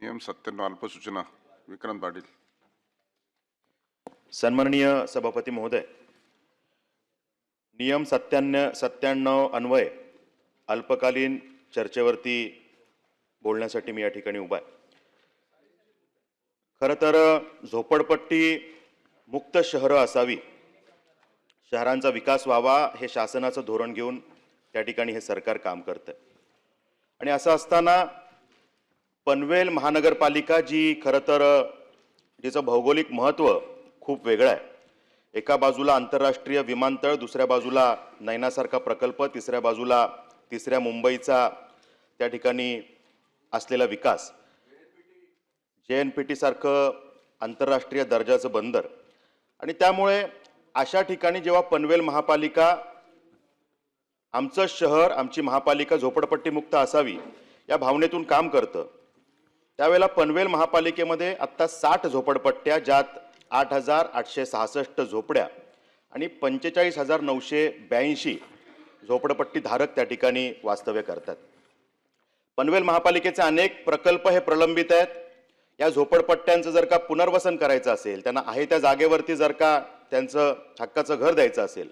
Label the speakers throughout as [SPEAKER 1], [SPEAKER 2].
[SPEAKER 1] नियम 97 अल्पसूचना विक्रांत पाटील.
[SPEAKER 2] सन्माननीय सभापती महोदय, नियम 97 अन्वय अल्पकालीन चर्चेवरती बोलण्यासाठी मी या ठिकाणी उभा आहे. खरं तर झोपडपट्टी मुक्त शहरं असावी, शहरांचा विकास व्हावा हे शासनाचं धोरण घेऊन त्या ठिकाणी हे सरकार काम करतं. आणि असं असताना पनवेल महानगरपालिका जी खरं तर जिचं भौगोलिक महत्त्व खूप वेगळं आहे. एका बाजूला आंतरराष्ट्रीय विमानतळ, दुसऱ्या बाजूला नैनासारखा प्रकल्प, तिसऱ्या बाजूला तिसऱ्या मुंबईचा त्या ठिकाणी असलेला विकास, JNPT सारखं आंतरराष्ट्रीय दर्जाचं बंदर. आणि त्यामुळे अशा ठिकाणी जेव्हा पनवेल महापालिका, आमचं शहर, आमची महापालिका झोपडपट्टीमुक्त असावी या भावनेतून काम करतं, त्यावेळेला पनवेल महापालिकेमध्ये आत्ता 60 झोपडपट्ट्या, ज्यात 8,866 झोपड्या आणि 45,982 झोपडपट्टी धारक त्या ठिकाणी वास्तव्य करतात. पनवेल महापालिकेचे अनेक प्रकल्प हे प्रलंबित आहेत. या झोपडपट्ट्यांचं जर का पुनर्वसन करायचं असेल, त्यांना आहे त्या जागेवरती जर का त्यांचं हक्काचं घर द्यायचं असेल,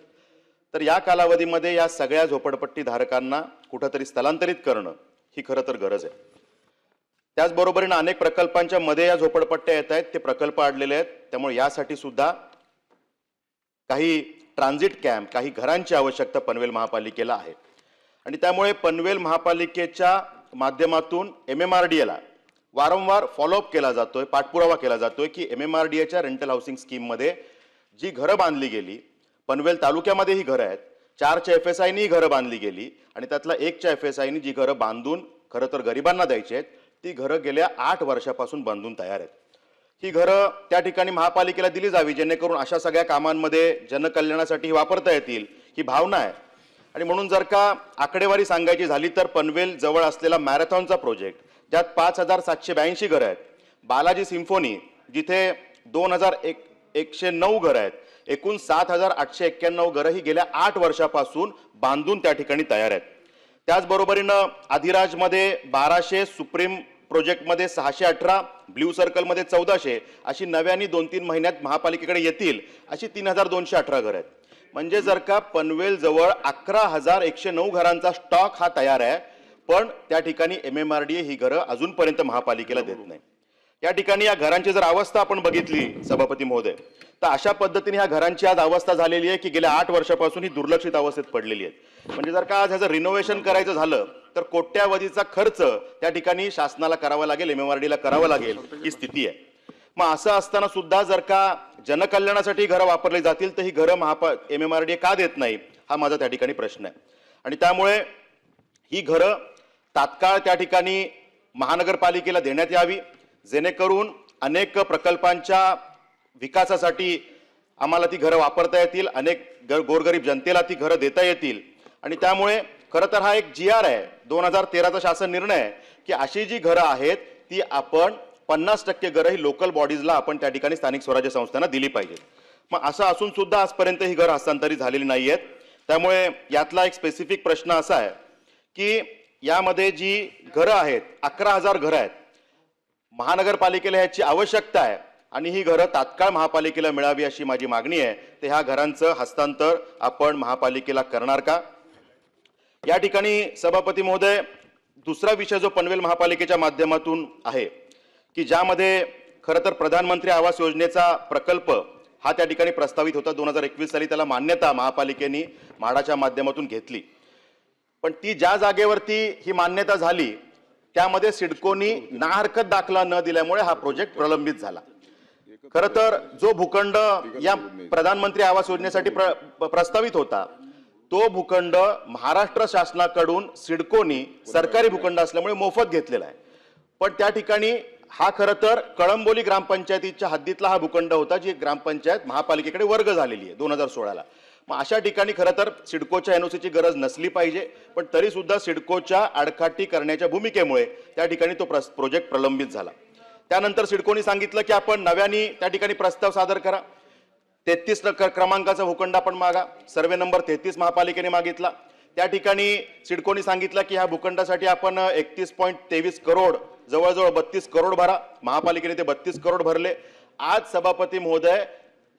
[SPEAKER 2] तर या कालावधीमध्ये या सगळ्या झोपडपट्टी धारकांना कुठंतरी स्थलांतरित करणं ही खरं तर गरज आहे. त्याचबरोबरीनं अनेक प्रकल्पांच्या मध्ये या झोपडपट्ट्या येत आहेत, ते प्रकल्प अडलेले आहेत. त्यामुळे यासाठी सुद्धा काही ट्रान्झिट कॅम्प, काही घरांची आवश्यकता पनवेल महापालिकेला आहे. आणि त्यामुळे पनवेल महापालिकेच्या माध्यमातून MMRDAला वारंवार फॉलोअप केला जातोय, पाठपुरावा केला जातोय की MMRDAच्या रेंटल हाऊसिंग स्कीममध्ये जी घरं बांधली गेली, पनवेल तालुक्यामध्ये ही घरं आहेत, 4च्या FSIनी ही घरं बांधली गेली आणि त्यातला 1च्या FSIनी जी घरं बांधून खरं तर गरिबांना द्यायची आहेत, ती घरं गेल्या 8 वर्षापासून बांधून तयार आहेत. ही घरं त्या ठिकाणी महापालिकेला दिली जावी, जेणेकरून अशा सगळ्या कामांमध्ये जनकल्याणासाठी वापरता येतील, ही भावना आहे. आणि म्हणून जर का आकडेवारी सांगायची झाली तर पनवेल जवळ असलेला मॅरेथॉनचा प्रोजेक्ट, ज्यात 5,782 घरं आहेत, बालाजी सिम्फोनी जिथे 2,109 घरं आहेत, एकूण 7,891 घरं ही गेल्या 8 वर्षापासून बांधून त्या ठिकाणी तयार आहेत. त्याचबरोबरीनं अधिराजमध्ये 1200, सुप्रीम प्रोजेक्टमध्ये 618, ब्ल्यू सर्कलमध्ये 1400 अशी नव्याने 2-3 महिन्यात महापालिकेकडे येतील अशी 3,218 घरं आहेत. म्हणजे जर का पनवेल जवळ 11,109 घरांचा स्टॉक हा तयार आहे, पण त्या ठिकाणी MMRDA ही घरं अजूनपर्यंत महापालिकेला देत नाही. या ठिकाणी या घरांची जर अवस्था आपण बघितली सभापती महोदय, तर अशा पद्धतीने ह्या घरांची आज अवस्था झालेली आहे की गेल्या 8 वर्षापासून ही दुर्लक्षित अवस्थेत पडलेली आहे. म्हणजे जर का आज ह्याचं रिनोव्हेशन करायचं झालं तर कोट्यावधीचा खर्च त्या ठिकाणी शासनाला करावा लागेल, MMRDAला करावा लागेल, ही स्थिती आहे. मग असं असताना सुद्धा जर का जनकल्याणासाठी घरं वापरली जातील तर ही घरं MMRDA का देत नाही, हा माझा त्या ठिकाणी प्रश्न आहे. आणि त्यामुळे ही घरं तात्काळ त्या ठिकाणी महानगरपालिकेला देण्यात यावी, जेणेकरून अनेक प्रकल्पांच्या विकासासाठी आम्हाला ती घरं वापरता येतील, अनेक गोरगरीब जनतेला ती घरं देता येतील. आणि त्यामुळे खरं तर हा एक GR आहे, 2013चा शासन निर्णय आहे की अशी जी घरं आहेत ती आपण 50% घरं ही लोकल बॉडीजला आपण त्या ठिकाणी स्थानिक स्वराज्य संस्थांना दिली पाहिजेत. मग असं असून सुद्धा आजपर्यंत ही घरं हस्तांतरित झालेली नाही आहेत. त्यामुळे यातला एक स्पेसिफिक प्रश्न असा आहे की यामध्ये जी घरं आहेत, 11,000 घरं आहेत, महानगरपालिकेला ह्याची आवश्यकता आहे आणि ही घरं तात्काळ महापालिकेला मिळावी अशी माझी मागणी आहे. तर ह्या घरांचं हस्तांतर आपण महापालिकेला करणार का? या ठिकाणी सभापती महोदय, दुसरा विषय जो पनवेल महापालिकेच्या माध्यमातून आहे की ज्यामध्ये खरं तर प्रधानमंत्री आवास योजनेचा प्रकल्प हा त्या ठिकाणी प्रस्तावित होता. 2021 साली त्याला मान्यता महापालिकेने म्हाडाच्या माध्यमातून घेतली. पण ती ज्या जागेवरती ही मान्यता झाली त्यामध्ये सिडकोनी नाहरकत दाखला न दिल्यामुळे हा प्रोजेक्ट प्रलंबित झाला. खरं तर जो भूखंड या प्रधानमंत्री आवास योजनेसाठी प्रस्तावित होता तो भूखंड महाराष्ट्र शासनाकडून सिडकोनी सरकारी भूखंड असल्यामुळे मोफत घेतलेला आहे. पण त्या ठिकाणी हा खरं तर कळंबोली ग्रामपंचायतीच्या हद्दीतला हा भूखंड होता, जी ग्रामपंचायत महापालिकेकडे वर्ग झालेली आहे 2016ला. मग अशा ठिकाणी खरं तर सिडकोच्या NOCची गरज नसली पाहिजे, पण तरी सुद्धा सिडकोच्या आडकाठी करण्याच्या भूमिकेमुळे त्या ठिकाणी तो प्रोजेक्ट प्रलंबित झाला. त्यानंतर सिडकोनी सांगितलं की आपण नव्याने त्या ठिकाणी प्रस्ताव सादर करा, 33 क्रमांकाचा भूखंड आपण मागा. सर्वे नंबर 33 महापालिकेने मागितला. त्या ठिकाणी सिडकोनी सांगितलं की ह्या भूखंडासाठी आपण 31.23 करोड जवळजवळ 32 करोड भरा. महापालिकेने ते 32 करोड भरले. आज सभापती महोदय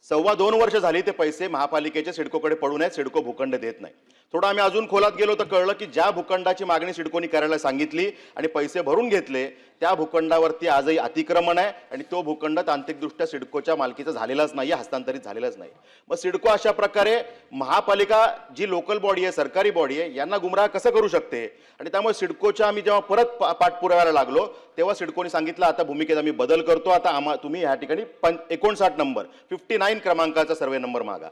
[SPEAKER 2] 2.25 वर्ष झाली ते पैसे महापालिकेच्या सिडकोकडे पडून आहेत. सिडको भूखंड देत नाही. थोडं आम्ही अजून खोलात गेलो तर कळलं की ज्या भूखंडाची मागणी सिडकोनी करायला सांगितली आणि पैसे भरून घेतले त्या भूखंडावरती आजही अतिक्रमण आहे आणि तो भूखंड तांत्रिकदृष्ट्या सिडकोच्या मालकीचा झालेलाच नाही, हस्तांतरित झालेलाच नाही. मग सिडको अशा प्रकारे महापालिका जी लोकल बॉडी आहे, सरकारी बॉडी आहे, यांना गुमराह कसं करू शकते? आणि त्यामुळे सिडकोच्या आम्ही जेव्हा परत पाठपुराव्याला लागलो तेव्हा सिडकोनी सांगितलं आता भूमिकेत आम्ही बदल करतो. आता तुम्ही ह्या ठिकाणी 59 नंबर 59 क्रमांकाचा सर्वे नंबर मागा.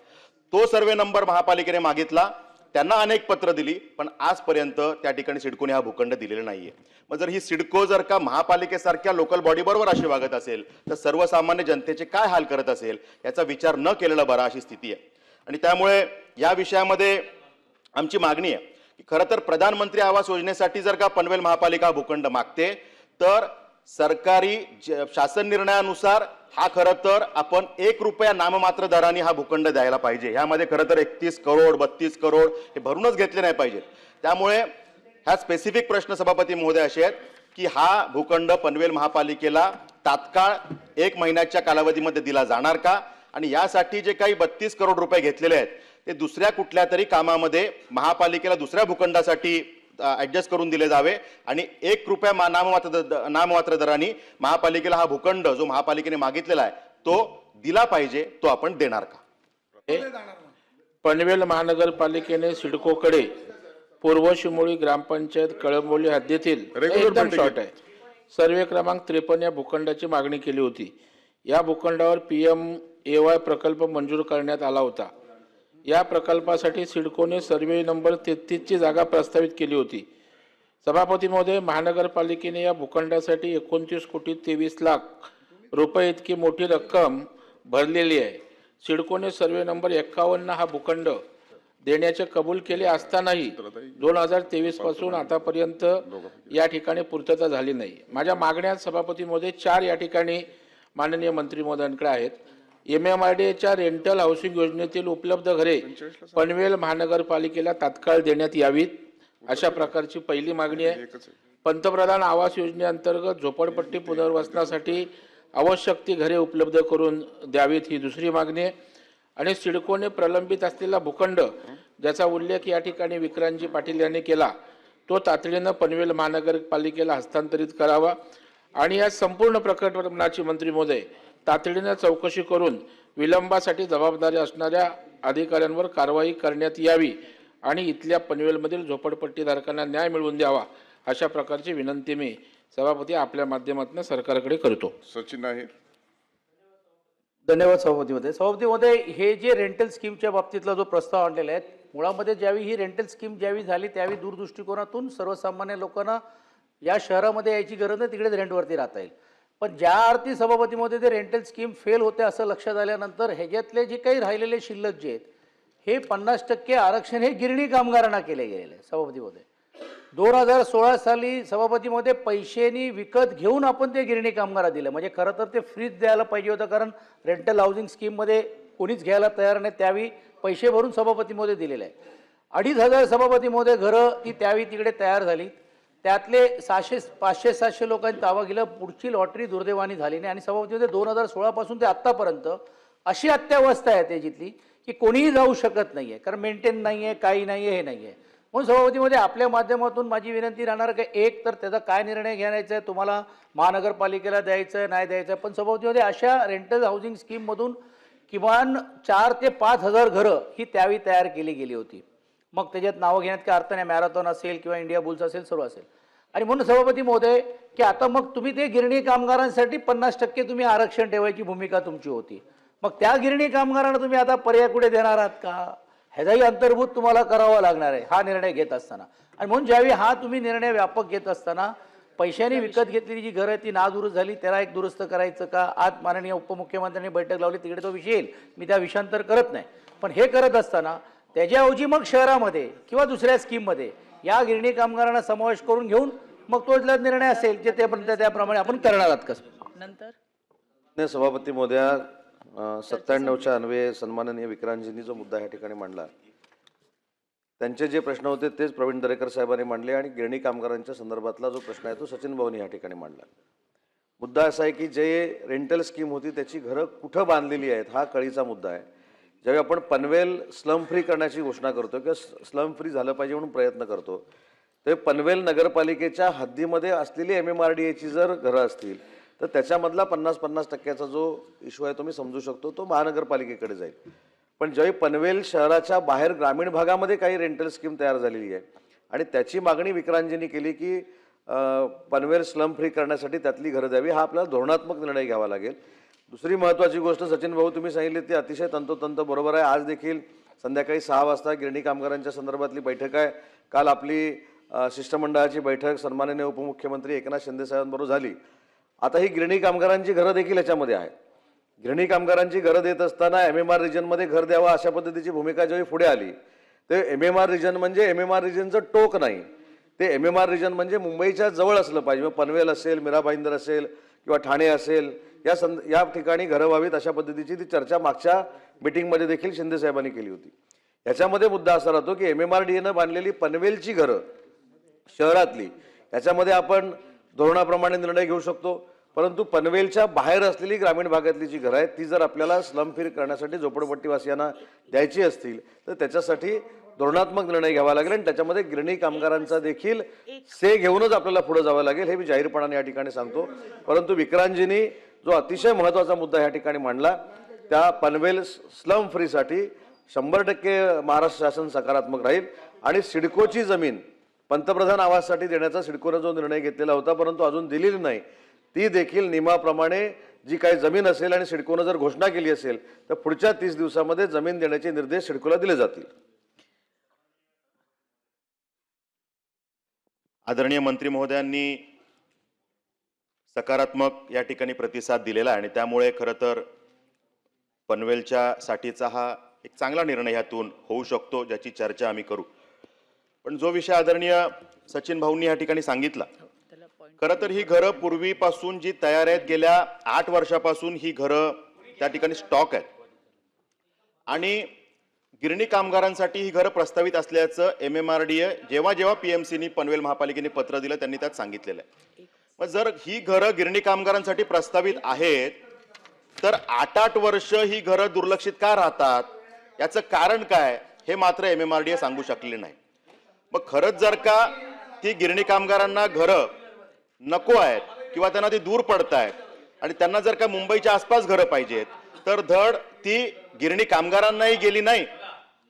[SPEAKER 2] तो सर्वे नंबर महापालिकेने मागितला. त्यांना अनेक पत्र दिली पण आजपर्यंत त्या ठिकाणी सिडकोने हा भूखंड दिलेला नाहीये. मग जर ही सिडको जर का महापालिकेसारख्या लोकल बॉडी बरोबर अशी वागत असेल तर सर्वसामान्य जनतेचे काय हाल करत असेल याचा विचार न केलेला बरा अशी स्थिती आहे. आणि त्यामुळे या विषयामध्ये आमची मागणी आहे की खरं तर प्रधानमंत्री आवास योजनेसाठी जर का पनवेल महापालिका भूखंड मागते तर सरकारी शासन निर्णयानुसार हा खरं तर आपण 1 रुपया नाममात्र दराने हा भूखंड द्यायला पाहिजे. ह्यामध्ये खरं तर 31 करोड 32 करोड हे भरूनच घेतले नाही पाहिजेत. त्यामुळे ह्या स्पेसिफिक प्रश्न सभापती महोदय असे आहेत की हा भूखंड पनवेल महापालिकेला तात्काळ 1 महिन्याच्या कालावधीमध्ये दिला जाणार का? आणि यासाठी जे काही 32 करोड रुपये घेतलेले आहेत ते दुसऱ्या कुठल्या तरी कामामध्ये महापालिकेला दुसऱ्या भूखंडासाठी ऍडजस्ट करून दिले जावे आणि 1 रुपया नाममात्र दराने महापालिकेला हा भूखंड जो महापालिकेने मागितलेला आहे तो दिला पाहिजे. तो आपण देणार का?
[SPEAKER 3] पनवेल महानगरपालिकेने सिडकोकडे पूर्व शिमोळी ग्रामपंचायत कळंबोली हद्दीतील एकदम शॉर्ट आहे सर्वे क्रमांक 53 या भूखंडाची मागणी केली होती. या भूखंडावर PMAY प्रकल्प मंजूर करण्यात आला होता. या प्रकल्पासाठी सिडकोने सर्वे नंबर 33 ची जागा प्रस्तावित केली होती. सभापती महोदय, महानगरपालिकेने या भूखंडासाठी 29 कोटी 23 लाख रुपये इतकी मोठी रक्कम भरलेली आहे. सिडकोने सर्वे नंबर 51 हा भूखंड देण्याचे कबूल केले असतानाही 2023 पासून आतापर्यंत या ठिकाणी पूर्तता झाली नाही. माझ्या मागण्या सभापती महोदय 4 या ठिकाणी माननीय मंत्री महोदयांकडे आहेत. MMRDAच्या रेंटल हाऊसिंग योजनेतील उपलब्ध घरे पनवेल महानगरपालिकेला तात्काळ देण्यात यावीत अशा प्रकारची पहिली मागणी आहे. पंतप्रधान आवास योजनेअंतर्गत झोपडपट्टी पुनर्वसनासाठी आवश्यक ती घरे उपलब्ध करून द्यावीत ही दुसरी मागणी आहे. आणि सिडकोने प्रलंबित असलेला भूखंड ज्याचा उल्लेख या ठिकाणी विक्रांतजी पाटील यांनी केला तो तातडीनं पनवेल महानगरपालिकेला हस्तांतरित करावा आणि या संपूर्ण प्रकरणाची मंत्री महोदय तातडीनं चौकशी करून विलंबासाठी जबाबदारी असणाऱ्या अधिकाऱ्यांवर कारवाई करण्यात यावी आणि इथल्या पनवेलमधील झोपडपट्टीधारकांना न्याय मिळवून द्यावा अशा प्रकारची विनंती मी सभापती आपल्या माध्यमातून सरकारकडे करतो.
[SPEAKER 1] सचिन आहे.
[SPEAKER 4] धन्यवाद सभापती महोदय. सभापती महोदय, हे जे रेंटल स्कीमच्या बाबतीतला जो प्रस्ताव आणलेला आहे मुळामध्ये ज्यावेळी ही रेंटल स्कीम झाली त्यावेळी दूरदृष्टिकोनातून सर्वसामान्य लोकांना या शहरामध्ये यायची गरज नाही, तिकडेच रेंटवरती राहता येईल. पण ज्या अर्थी सभापती महोदय ते रेंटल स्कीम फेल होते असं लक्षात आल्यानंतर ह्याच्यातले जे काही राहिलेले शिल्लक जे आहेत हे 50% आरक्षण हे गिरणी कामगारांना केले गेलेले आहे. सभापती महोदय 2016 साली सभापती महोदय पैशांनी विकत घेऊन आपण ते गिरणी कामगार दिलं. म्हणजे खरं तर ते फ्रीज द्यायला पाहिजे होतं कारण रेंटल हाऊसिंग स्कीममध्ये कोणीच घ्यायला तयार नाही. त्यावेळी पैसे भरून सभापती महोदय दिलेले आहे. 2,500 सभापती महोदय घरं ती त्यावेळी तिकडे तयार झाली. त्यातले 500-700 लोकांनी ताबा केला. पुढची लॉटरी दुर्दैवाने झाली नाही आणि सभापती महोदय 2016 पासून ते आत्तापर्यंत अशी अत्यावस्था आहे त्याच्यातली की कोणीही जाऊ शकत नाही आहे कारण मेंटेन नाही आहे, काही नाही आहे, हे नाही आहे. म्हणून सभापतीमध्ये आपल्या माध्यमातून माझी विनंती राहणार की एक तर त्याचा काय निर्णय घ्यायचा आहे, तुम्हाला महानगरपालिकेला द्यायचं आहे नाही द्यायचं आहे. पण सभापतीमध्ये अशा रेंटल हाऊसिंग स्कीममधून किमान 4,000 ते 5,000 घरं ही त्यावेळी तयार केली गेली होती. मग त्याच्यात नावं घेण्यात काय अर्थ नाही, मॅरेथॉन असेल किंवा इंडिया बुल्स असेल सर्व असेल. आणि म्हणून सभापती महोदय की आता मग तुम्ही ते गिरणी कामगारांसाठी 50% तुम्ही आरक्षण ठेवायची भूमिका तुमची होती. मग त्या गिरणी कामगारांना तुम्ही आता पर्याय कुठे देणार आहात का? ह्याचाही अंतर्भूत तुम्हाला करावा लागणार आहे हा निर्णय घेत असताना. आणि म्हणून ज्यावेळी हा तुम्ही निर्णय व्यापक घेत असताना पैशांनी विकत घेतलेली जी घरं ती नादुरुस्त झाली त्याला एक दुरुस्त करायचं का? आज माननीय उपमुख्यमंत्र्यांनी बैठक लावली तिकडे तो विषय येईल, मी त्या विषयांतर करत नाही. पण हे करत असताना त्याच्याऐवजी मग शहरामध्ये किंवा दुसऱ्या स्कीममध्ये या गिरणी कामगारांना समावेश करून घेऊन मग तो निर्णय असेल जे त्याप्रमाणे आपण करणार आहात कसं
[SPEAKER 5] नंतर. सभापती महोदया 97च्या अन्वये सन्माननीय विक्रांतजींनी जो मुद्दा या ठिकाणी मांडला त्यांचे जे प्रश्न होते तेच प्रवीण दरेकर साहेबांनी मांडले आणि गिरणी कामगारांच्या संदर्भातला जो प्रश्न आहे तो सचिन भाऊनी या ठिकाणी मांडला. मुद्दा असा आहे की जे रेंटल स्कीम होती त्याची घरं कुठं बांधलेली आहेत हा कळीचा मुद्दा आहे. ज्यावेळी आपण पनवेल स्लम फ्री करण्याची घोषणा करतो किंवा स्लम फ्री झालं पाहिजे म्हणून प्रयत्न करतो, ते पनवेल नगरपालिकेच्या हद्दीमध्ये असलेली MMRDAची जर घरं असतील तर त्याच्यामधला 50% जो इश्यू आहे तो मी समजू शकतो, तो महानगरपालिकेकडे जाईल. पण ज्यावेळी पनवेल शहराच्या बाहेर ग्रामीण भागामध्ये काही रेंटल स्कीम तयार झालेली आहे आणि त्याची मागणी विक्रांतजींनी केली की पनवेल स्लम फ्री करण्यासाठी त्यातली घरं द्यावी, हा आपल्याला धोरणात्मक निर्णय घ्यावा लागेल. दुसरी महत्त्वाची गोष्ट सचिन भाऊ तुम्ही सांगितली ती अतिशय तंतोतंत बरोबर आहे. आज देखील संध्याकाळी 6 वाजता गिरणी कामगारांच्या संदर्भातली बैठक आहे. काल आपली शिष्टमंडळाची बैठक सन्माननीय उपमुख्यमंत्री एकनाथ शिंदे साहेबांबरोबर झाली. आता ही गिरणी कामगारांची घरं देखील याच्यामध्ये आहेत. गिरणी कामगारांची घरं देत असताना MMR रिजनमध्ये घर द्यावा अशा पद्धतीची भूमिका ज्यावेळी पुढे आली, ते MMR रिजन म्हणजे MMR रिजनचं टोक नाही, ते MMR रिजन म्हणजे मुंबईच्या जवळ असलं पाहिजे. पनवेल असेल, मीरा भाईंदर असेल किंवा ठाणे असेल, या ठिकाणी घरं व्हावीत अशा पद्धतीची ती चर्चा मागच्या मिटिंगमध्ये देखील शिंदे साहेबांनी केली होती. याच्यामध्ये मुद्दा असा राहतो की MMRDAनं बांधलेली पनवेलची घरं शहरातली, याच्यामध्ये आपण धोरणाप्रमाणे निर्णय घेऊ शकतो, परंतु पनवेलच्या बाहेर असलेली ग्रामीण भागातली जी घरं आहेत ती जर आपल्याला स्लम फ्री करण्यासाठी झोपडपट्टीवासियांना द्यायची असतील तर त्याच्यासाठी धोरणात्मक निर्णय घ्यावा लागेल आणि त्याच्यामध्ये गिरणी कामगारांचा देखील से घेऊनच आपल्याला पुढे जावं लागेल, हे मी जाहीरपणाने या ठिकाणी सांगतो. परंतु विक्रांतजींनी जो अतिशय महत्त्वाचा मुद्दा या ठिकाणी मांडला, त्या पनवेल स्लम फ्रीसाठी 100% महाराष्ट्र शासन सकारात्मक राहील आणि सिडकोची जमीन पंतप्रधान आवाससाठी देण्याचा सिडकोनं जो निर्णय घेतलेला होता परंतु अजून दिलेली नाही, ती देखील नियमाप्रमाणे जी काही जमीन असेल आणि सिडकोनं जर घोषणा केली असेल तर पुढच्या 30 दिवसामध्ये जमीन देण्याचे निर्देश सिडकोला दिले जातील.
[SPEAKER 2] आदरणीय मंत्री महोदयांनी सकारात्मक या ठिकाणी प्रतिसाद दिलेला आहे आणि त्यामुळे खरं तर पनवेलच्या साठीचा हा एक चांगला निर्णय ह्यातून होऊ शकतो, ज्याची चर्चा आम्ही करू. पण जो विषय आदरणीय सचिन भाऊंनी या ठिकाणी सांगितला, खरं तर ही घरं पूर्वीपासून जी तयार आहेत, गेल्या 8 वर्षापासून ही घरं त्या ठिकाणी स्टॉक आहेत आणि गिरणी कामगारांसाठी ही घरं प्रस्तावित असल्याचं MMRDA जेव्हा PMCनी पनवेल महापालिकेने पत्र दिलं त्यांनी त्यात सांगितलेलं आहे. मग जर ही घरं गिरणी कामगारांसाठी प्रस्तावित आहेत तर 8 वर्ष ही घरं दुर्लक्षित का राहतात, याचं कारण काय हे मात्र MMRDA सांगू शकले नाही. मग खरंच जर का ती गिरणी कामगारांना घरं नको आहेत किंवा त्यांना ती दूर पडतायत आणि त्यांना जर का मुंबईच्या आसपास घरं पाहिजेत तर धड ती गिरणी कामगारांनाही गेली नाही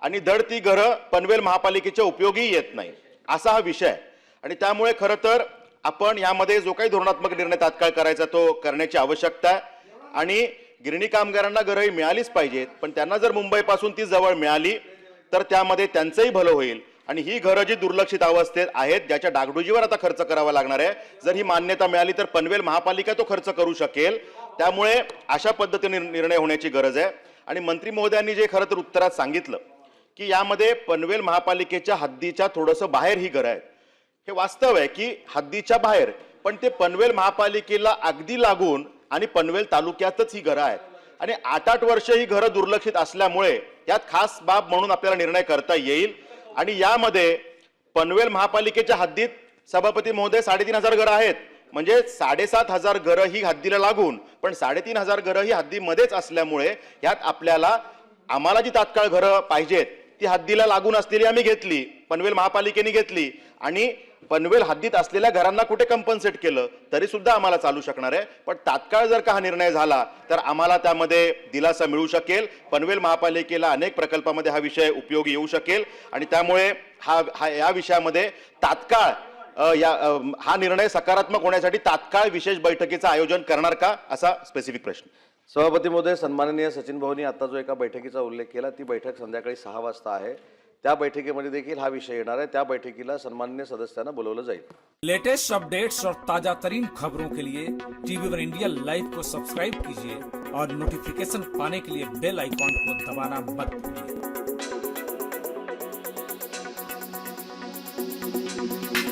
[SPEAKER 2] आणि धड ती घरं पनवेल महापालिकेच्या उपयोगी येत नाही, असा हा विषय आहे. आणि त्यामुळे खरं तर आपण यामध्ये जो काही धोरणात्मक निर्णय तात्काळ करायचा तो करण्याची आवश्यकता आहे आणि गिरणी कामगारांना घरंही मिळालीच पाहिजेत, पण त्यांना जर मुंबईपासून ती जवळ मिळाली तर त्यामध्ये त्यांचंही भलं होईल. आणि ही घरं जी दुर्लक्षित अवस्थेत आहेत, ज्याच्या डागडुजीवर आता खर्च करावा लागणार आहे, जर ही मान्यता मिळाली तर पनवेल महापालिका तो खर्च करू शकेल. त्यामुळे अशा पद्धतीने निर्णय होण्याची गरज आहे. आणि मंत्री महोदयांनी जे खरं तर उत्तरात सांगितलं की यामध्ये पनवेल महापालिकेच्या हद्दीच्या थोडंसं बाहेर ही घरं आहेत, हे वास्तव आहे की हद्दीच्या बाहेर, पण ते पनवेल महापालिकेला अगदी लागून आणि पनवेल तालुक्यातच ही घरं आहेत आणि 8 वर्ष ही घरं दुर्लक्षित असल्यामुळे यात खास बाब म्हणून आपल्याला निर्णय करता येईल. आणि यामध्ये पनवेल महापालिकेच्या हद्दीत सभापती महोदय 3,500 घरं आहेत, म्हणजे 7,500 घरं ही हद्दीला लागून, पण 3,500 घरं ही हद्दीमध्येच असल्यामुळे यात आम्हाला जी तात्काळ घरं पाहिजेत ती हद्दीला लागून असलेली आम्ही घेतली, पनवेल महापालिकेने घेतली आणि पनवेल हद्दीत असलेल्या घरांना कुठे कंपन्सेट केलं तरी सुद्धा आम्हाला चालू शकणार आहे. पण तात्काळ जर का हा निर्णय झाला तर आम्हाला त्यामध्ये दिलासा मिळू शकेल. पनवेल महापालिकेला अनेक प्रकल्पामध्ये हा विषय उपयोगी येऊ शकेल आणि त्यामुळे या विषयामध्ये तात्काळ हा निर्णय सकारात्मक होण्यासाठी तात्काळ विशेष बैठकीचं आयोजन करणार का, असा स्पेसिफिक प्रश्न.
[SPEAKER 5] सभापती महोदय, सन्माननीय सचिन भाऊंनी आता जो एका बैठकीचा उल्लेख केला, ती बैठक संध्याकाळी 6 वाजता आहे. त्या बैठकीमध्ये देखील हा विषय येणार आहे. त्या बैठकीला सन्माननीय सदस्यांना बोलवलं जाईल.
[SPEAKER 6] लेटेस्ट अपडेट्स और ताजा तरीन खबरों के लिए TV1 इंडिया लाइव को सब्सक्राइब कीजिए और नोटिफिकेशन पाने के लिए बेल आइकॉन को दबाना मत भूलिए.